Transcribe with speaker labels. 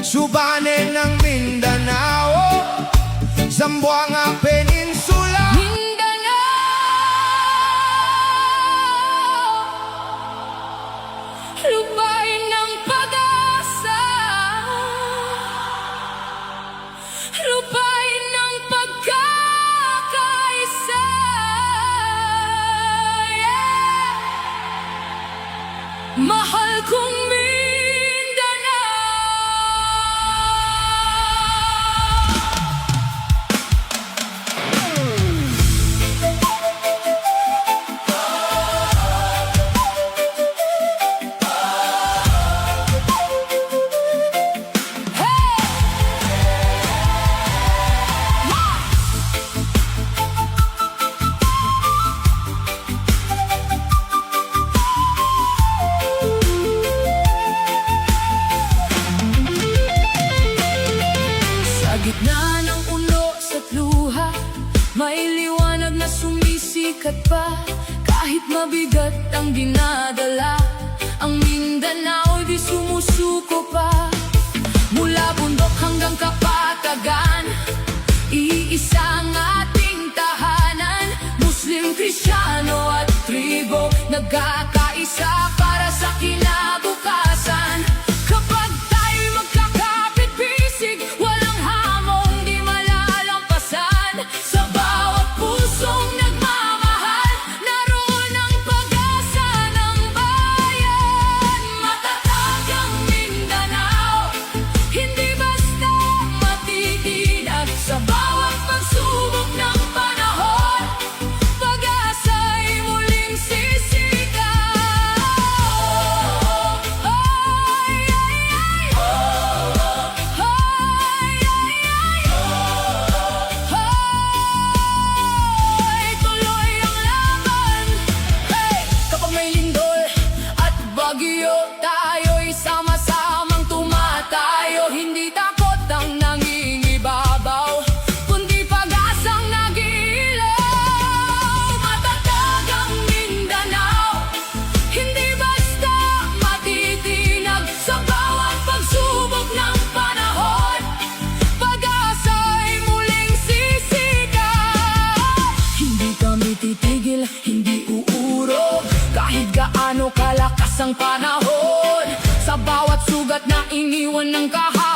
Speaker 1: Subanen ng Mindanao, Zamboanga Peninsula,
Speaker 2: Mindanao, lupain ng pag-asa, lupain ng pagkakaisa, yeah. Mahal kong Mindanao. Sa gitna ng unos at luha, may liwanag na sumisikat pa. Kahit mabigat ang dinadala, ang Mindanao di sumusuko pa. Mula bundok hanggang kapatagan, iisa ang ating tahanan. Muslim, Kristiyano at tribo, nagkakaisa para sa kinabukasan. Kapag tayo'y magkakapit-bisig, walang hamong di malalampasan. Sa bawat pusong nagmamahal, naroon ang pag-asa ng bayan. Matatag ang Mindanao, hindi basta matitinag. Sa bawat pagsubok ng panahon, pag-asa'y muling sisigaw. Ay, ay, ay. Ay, ay, ay. Ay, tuloy ang laban. Hey! Kapag may lindol at bagyo, tayo'y sama-samang tumatayo. Hindi takot ang nangingibabaw, kundi pag-asang nag-iilaw. Matatag ang Mindanao, hindi basta matitinag. Sa bawat pagsubok ng panahon, pag-asa'y muling sisigaw. Hindi kami titigil, hindi uurog, kahit gaano kalakas ang panahon. Sa bawat sugat na iniwan ng kahapon,